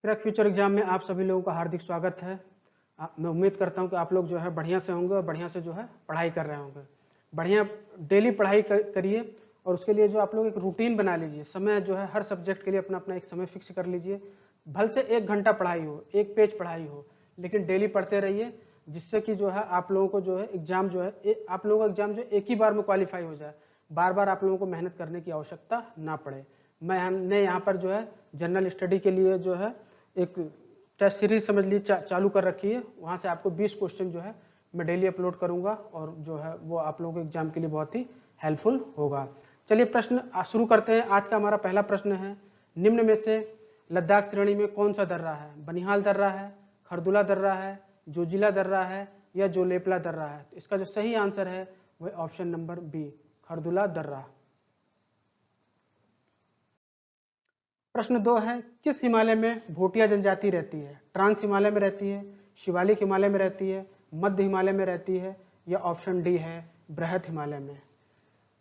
Crack future exam में आप सभी लोगों का हार्दिक स्वागत है। मैं उम्मीद करता हूं कि आप लोग जो है बढ़िया से होंगे और बढ़िया से जो है पढ़ाई कर रहे होंगे। बढ़िया डेली पढ़ाई करिए और उसके लिए जो आप लोग एक रूटीन बना लीजिए। समय जो है हर सब्जेक्ट के लिए अपना अपना एक समय फिक्स कर लीजिए। भल से 1 घंटा पढ़ाई हो, 1 पेज पढ़ाई हो, लेकिन डेली पढ़ते रहिए, जिससे कि जो है आप लोगों को जो है एग्जाम जो है आप लोगों का एग्जाम जो एक ही बार में क्वालिफाई हो जाए, बार बार आप लोगों को मेहनत करने की आवश्यकता ना पड़े। मैंने यहाँ पर जो है जनरल स्टडी के लिए जो है एक टेस्ट सीरीज समझ लीजिए चालू कर रखी है। वहाँ से आपको 20 क्वेश्चन जो है मैं डेली अपलोड करूंगा और जो है वो आप लोगों के एग्जाम के लिए बहुत ही हेल्पफुल होगा। चलिए प्रश्न शुरू करते हैं। आज का हमारा पहला प्रश्न है, निम्न में से लद्दाख श्रेणी में कौन सा दर्रा है? बनिहाल दर्रा है, खरदुला दर्रा है, जोजिला दर्रा है या जोलेपला दर्रा है? तो इसका जो सही आंसर है वह ऑप्शन नंबर बी, खरदुला दर्रा। प्रश्न 2 है, किस हिमालय में भोटिया जनजाति रहती है? ट्रांस हिमालय में रहती है, शिवालिक हिमालय में रहती है, मध्य हिमालय में रहती है या ऑप्शन डी है बृहत हिमालय में?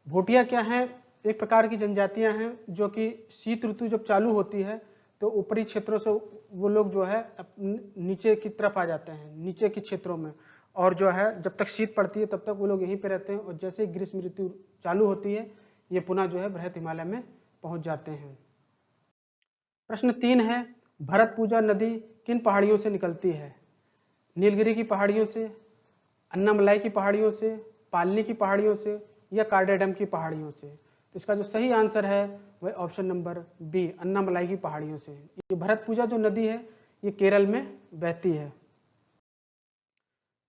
भोटिया क्या है? एक प्रकार की जनजातियां हैं जो कि शीत ऋतु जब चालू होती है तो ऊपरी क्षेत्रों से वो लोग जो है नीचे की तरफ आ जाते हैं, नीचे के क्षेत्रों में, और जो है जब तक शीत पड़ती है तब तक वो लोग यहीं पे रहते हैं और जैसे ग्रीष्म ऋतु चालू होती है ये पुनः जो है बृहत हिमालय में पहुंच जाते हैं। प्रश्न 3 है, भरत पूजा नदी किन पहाड़ियों से निकलती है? नीलगिरी की पहाड़ियों से, अन्नामलाई की पहाड़ियों से, पालनी की पहाड़ियों से या कार्डेडम की पहाड़ियों से? तो इसका जो सही आंसर है वह ऑप्शन नंबर बी, अन्नामलाई की पहाड़ियों से। ये भरत पूजा जो नदी है ये केरल में बहती है।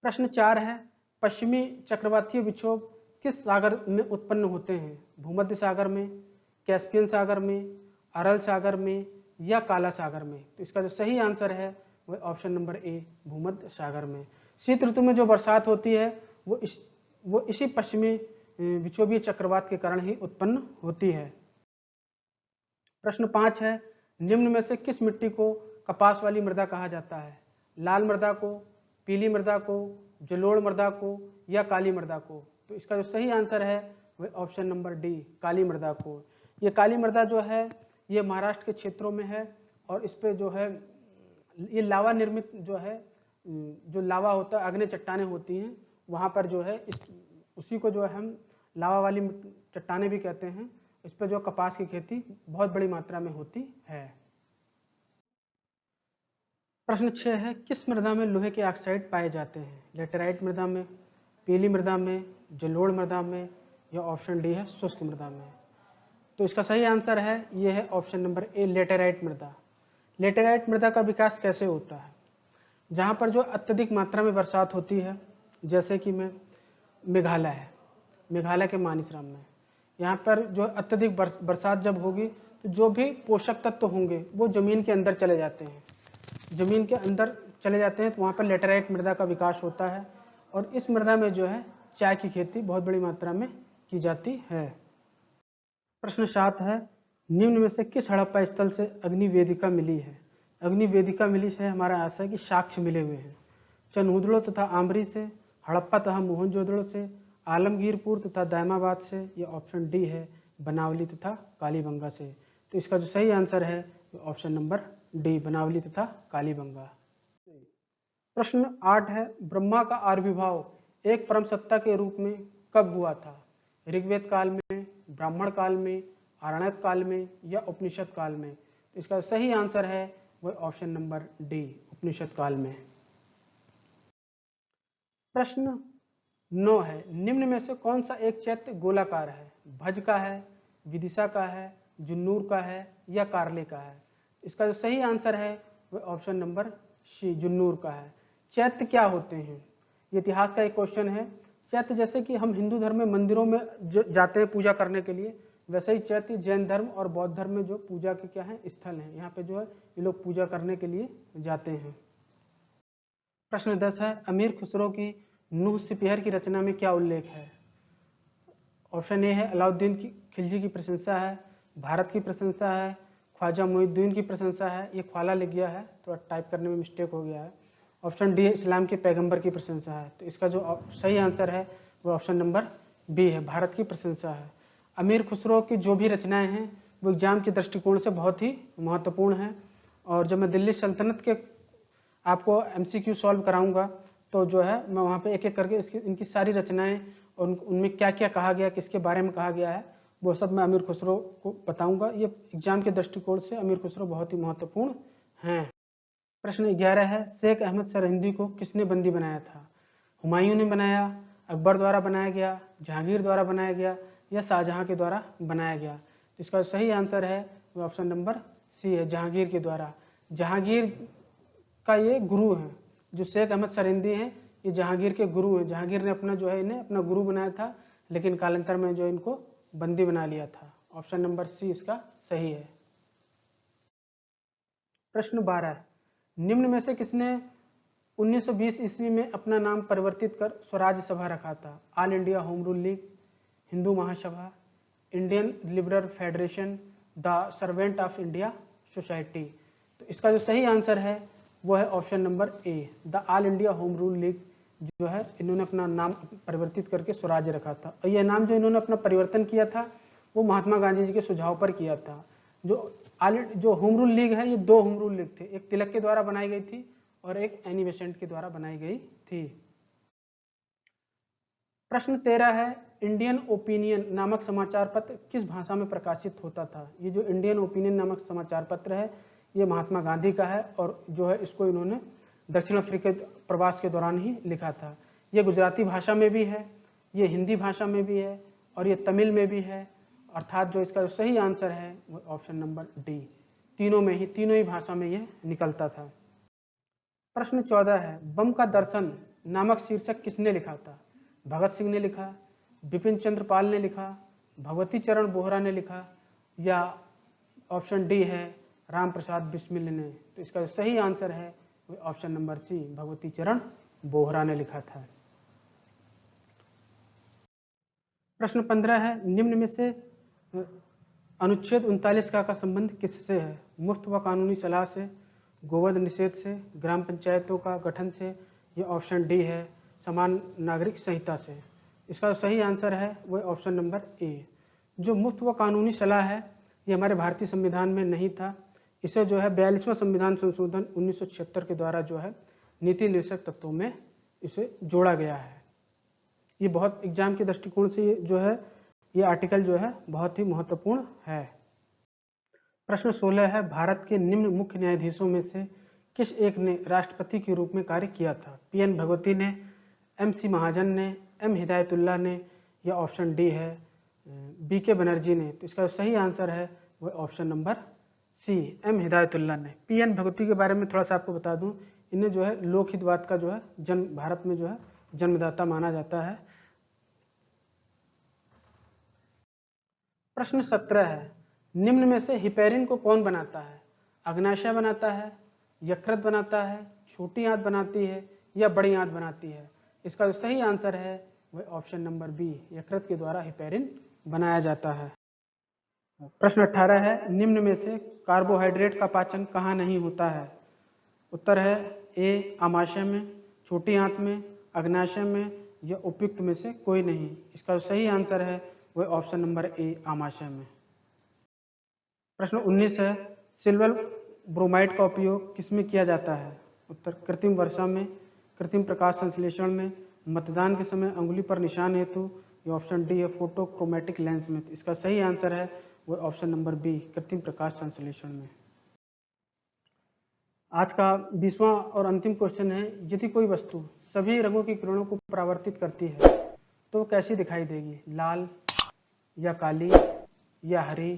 प्रश्न 4 है, पश्चिमी चक्रवातीय विक्षोभ किस सागर में उत्पन्न होते हैं? भूमध्य सागर में, कैस्पियन सागर में, अरल सागर में या काला सागर में? तो इसका जो सही आंसर है वह ऑप्शन नंबर ए, भूमध्य सागर में। शीत ऋतु में जो बरसात होती है वो इसी पश्चिमी विक्षोभीय चक्रवात के कारण ही उत्पन्न होती है। प्रश्न 5 है, निम्न में से किस मिट्टी को कपास वाली मृदा कहा जाता है? लाल मृदा को, पीली मृदा को, जलोढ़ मृदा को या काली मृदा को? तो इसका जो सही आंसर है वह ऑप्शन नंबर डी, काली मृदा को। ये काली मृदा जो है ये महाराष्ट्र के क्षेत्रों में है और इस पे जो है ये लावा निर्मित जो है, जो लावा होता है, अग्नि चट्टानें होती हैं, वहाँ पर जो है उसी को जो है हम लावा वाली चट्टानें भी कहते हैं। इस पर जो कपास की खेती बहुत बड़ी मात्रा में होती है। प्रश्न 6 है, किस मृदा में लोहे के ऑक्साइड पाए जाते हैं? लेटेराइट मृदा में, पीली मृदा में, जलोढ़ मृदा में या ऑप्शन डी है शुष्क मृदा में? तो इसका सही आंसर है ये है ऑप्शन नंबर ए, लेटेराइट मृदा। लेटेराइट मृदा का विकास कैसे होता है? जहाँ पर जो अत्यधिक मात्रा में बरसात होती है, जैसे कि मेघालय है, मेघालय के मानसरोवर में, यहाँ पर जो अत्यधिक बरसात जब होगी तो जो भी पोषक तत्व होंगे वो जमीन के अंदर चले जाते हैं, जमीन के अंदर चले जाते हैं, तो वहाँ पर लेटेराइट मृदा का विकास होता है और इस मृदा में जो है चाय की खेती बहुत बड़ी मात्रा में की जाती है। प्रश्न 7 है, निम्न में से किस हड़प्पा स्थल से अग्नि वेदिका मिली है? अग्नि वेदिका मिली है हमारा आशा है कि साक्ष्य मिले हुए हैं। चनहुदड़ो तथा आमरी से, हड़प्पा तथा मोहनजोदड़ो से, आलमगीरपुर तथा दायमाबाद से या ऑप्शन डी है बनावली तथा कालीबंगा से? तो इसका जो सही आंसर है ऑप्शन नंबर डी, बनावली तथा कालीबंगा। प्रश्न 8 है, ब्रह्मा का आविर्भाव एक परम सत्ता के रूप में कब हुआ था? ऋग्वेद काल में, ब्राह्मण काल में, आरण्यक काल में या उपनिषद काल में? तो इसका सही आंसर है वह ऑप्शन नंबर डी, उपनिषद काल में। प्रश्न 9 है, निम्न में से कौन सा एक चैत्य गोलाकार है? भज का है, विदिशा का है, जुन्नूर का है या कार्ले का है? इसका जो सही आंसर है वह ऑप्शन नंबर सी, जुन्नूर का है। चैत्य क्या होते हैं? ये इतिहास का एक क्वेश्चन है। चैत्य जैसे कि हम हिंदू धर्म में मंदिरों में जाते हैं पूजा करने के लिए, वैसे ही चैत्य जैन धर्म और बौद्ध धर्म में जो पूजा के क्या है स्थल हैं, यहाँ पे जो है ये लोग पूजा करने के लिए जाते हैं। प्रश्न 10 है, अमीर खुसरो की नूह सिपहर की रचना में क्या उल्लेख है? ऑप्शन ए है अलाउद्दीन की खिलजी की प्रशंसा है, भारत की प्रशंसा है, ख्वाजा मुइनुद्दीन की प्रशंसा है, ये ख्वाला लिख गया है, थोड़ा टाइप करने में मिस्टेक हो गया है। ऑप्शन डी है इस्लाम के पैगंबर की प्रशंसा है। तो इसका जो सही आंसर है वो ऑप्शन नंबर बी है, भारत की प्रशंसा है। अमीर खुसरो की जो भी रचनाएं हैं वो एग्जाम के दृष्टिकोण से बहुत ही महत्वपूर्ण है और जब मैं दिल्ली सल्तनत के आपको MCQ सॉल्व कराऊंगा तो जो है मैं वहाँ पे एक एक करके इनकी सारी रचनाएं और उनमें क्या क्या कहा गया, किसके बारे में कहा गया है, वो सब मैं अमीर खुसरो को बताऊंगा। ये एग्जाम के दृष्टिकोण से अमीर खुसरो बहुत ही महत्वपूर्ण हैं। प्रश्न 11 है, शेख अहमद सरहिंदी को किसने बंदी बनाया था? हुमायूं ने बनाया, अकबर द्वारा बनाया गया, जहांगीर द्वारा बनाया गया या शाहजहां के द्वारा बनाया गया? तो इसका सही आंसर है वो ऑप्शन नंबर सी है, जहांगीर के द्वारा। जहांगीर का ये गुरु है, जो शेख अहमद सरहिंदी हैं ये जहांगीर के गुरु हैं। जहांगीर ने अपना जो है इन्हें अपना गुरु बनाया था, लेकिन कालांतर में जो इनको बंदी बना लिया था। ऑप्शन नंबर सी इसका सही है। प्रश्न 12, निम्न में से किसने 1920 ईस्वी में अपना नाम परिवर्तित कर स्वराज सभा रखा था? All India home rule league, Hindu Mahasabha, Indian liberal federation, the servant of India society? तो इसका जो सही आंसर है वो है option number A, the all India home rule league जो है इन्होंने अपना नाम परिवर्तित करके स्वराज रखा था। और यह नाम जो इन्होंने अपना परिवर्तन किया था वो महात्मा गांधी जी के सुझाव पर किया था। जो होम रूल लीग है ये दो होम रूल लीग थे, एक तिलक के द्वारा बनाई गई थी और एक एनी बेसेंट के द्वारा बनाई गई थी। प्रश्न 13 है, इंडियन ओपिनियन नामक समाचार पत्र किस भाषा में प्रकाशित होता था? ये जो इंडियन ओपिनियन नामक समाचार पत्र है ये महात्मा गांधी का है और जो है इसको इन्होंने दक्षिण अफ्रीका प्रवास के दौरान ही लिखा था। ये गुजराती भाषा में भी है, ये हिंदी भाषा में भी है और ये तमिल में भी है, अर्थात जो इसका सही आंसर है वो ऑप्शन नंबर डी, तीनों ही भाषा में ये निकलता था। प्रश्न 14 है, बम का दर्शन नामक शीर्षक किसने लिखा था? भगत सिंह ने लिखा, बिपिन चंद्र पाल ने लिखा, भगवती चरण बोहरा ने लिखा या ऑप्शन डी है राम प्रसाद बिस्मिल ने? तो इसका सही आंसर है वो ऑप्शन नंबर सी, भगवती चरण बोहरा ने लिखा था। प्रश्न 15 है, निम्न में से अनुच्छेद 39 का संबंध किससे है? मुफ्त व कानूनी सलाह से, गोवध निषेध से, ग्राम पंचायतों का गठन से या ऑप्शन डी है समान नागरिक संहिता से? इसका सही आंसर है वो ऑप्शन नंबर ए। जो मुफ्त व कानूनी सलाह है ये हमारे भारतीय संविधान में नहीं था, इसे जो है 42वां संविधान संशोधन 1976 के द्वारा जो है नीति निर्देशक तत्वों में इसे जोड़ा गया है। ये बहुत एग्जाम के दृष्टिकोण से जो है ये आर्टिकल जो है बहुत ही महत्वपूर्ण है। प्रश्न 16 है, भारत के निम्न मुख्य न्यायाधीशों में से किस एक ने राष्ट्रपति के रूप में कार्य किया था? PN भगवती ने, MC महाजन ने, M हिदायतुल्लाह ने या ऑप्शन डी है BK बनर्जी ने? तो इसका सही आंसर है वो option number C, M Hidayatullah ने। PN भगवती के बारे में थोड़ा सा आपको बता दूं, इन्हें जो है लोकहितवाद का जो है जन्म भारत में जो है जन्मदाता माना जाता है। प्रश्न 17 है, निम्न में से हिपेरिन को कौन बनाता है? अग्नाशय बनाता है, यकृत बनाता है, छोटी आंत बनाती है या बड़ी आंत बनाती है? इसका जो सही आंसर है वह ऑप्शन नंबर बी, यकृत के द्वारा हिपेरिन बनाया जाता है। प्रश्न 18 है, निम्न में से कार्बोहाइड्रेट का पाचन कहाँ नहीं होता है? उत्तर है ए आमाशय में, छोटी आंत में, अग्नाशय में या उपयुक्त में से कोई नहीं? इसका सही आंसर है वह ऑप्शन नंबर ए आमाशय में। प्रश्न 19 है, सिल्वर ब्रोमाइड का उपयोग किसमें किया जाता है? उत्तर कृत्रिम वर्षा में, कृत्रिम प्रकाश संश्लेषण में, मतदान के समय अंगुली पर निशान हेतु या ऑप्शन डी है फोटोक्रोमेटिक लेंस में? इसका सही आंसर है वह ऑप्शन नंबर बी, कृत्रिम प्रकाश संश्लेषण में। आज का 20वां और अंतिम क्वेश्चन है, यदि कोई वस्तु सभी रंगों की किरणों को परावर्तित करती है तो वो कैसी दिखाई देगी? लाल या काली या हरी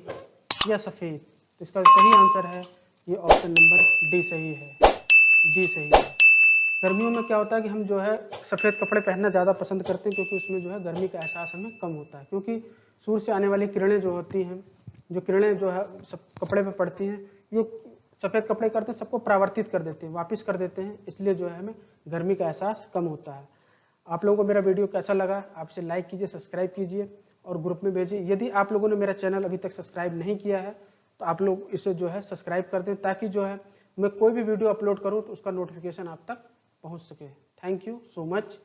या सफेद? तो इसका सही आंसर है ये ऑप्शन नंबर डी सही है, डी सही है। गर्मियों में क्या होता है कि हम जो है सफ़ेद कपड़े पहनना ज़्यादा पसंद करते हैं क्योंकि उसमें जो है गर्मी का एहसास हमें कम होता है, क्योंकि सूर्य से आने वाली किरणें जो होती हैं, जो किरणें जो है सब कपड़े पे पड़ती हैं, ये सफ़ेद कपड़े करते हैं सबको परावर्तित कर देते हैं, वापस कर देते हैं, इसलिए जो है हमें गर्मी का एहसास कम होता है। आप लोगों को मेरा वीडियो कैसा लगा? आप इसे लाइक कीजिए, सब्सक्राइब कीजिए और ग्रुप में भेजिए। यदि आप लोगों ने मेरा चैनल अभी तक सब्सक्राइब नहीं किया है तो आप लोग इसे जो है सब्सक्राइब कर दें, ताकि जो है मैं कोई भी वीडियो अपलोड करूँ तो उसका नोटिफिकेशन आप तक पहुँच सके। Thank you so much.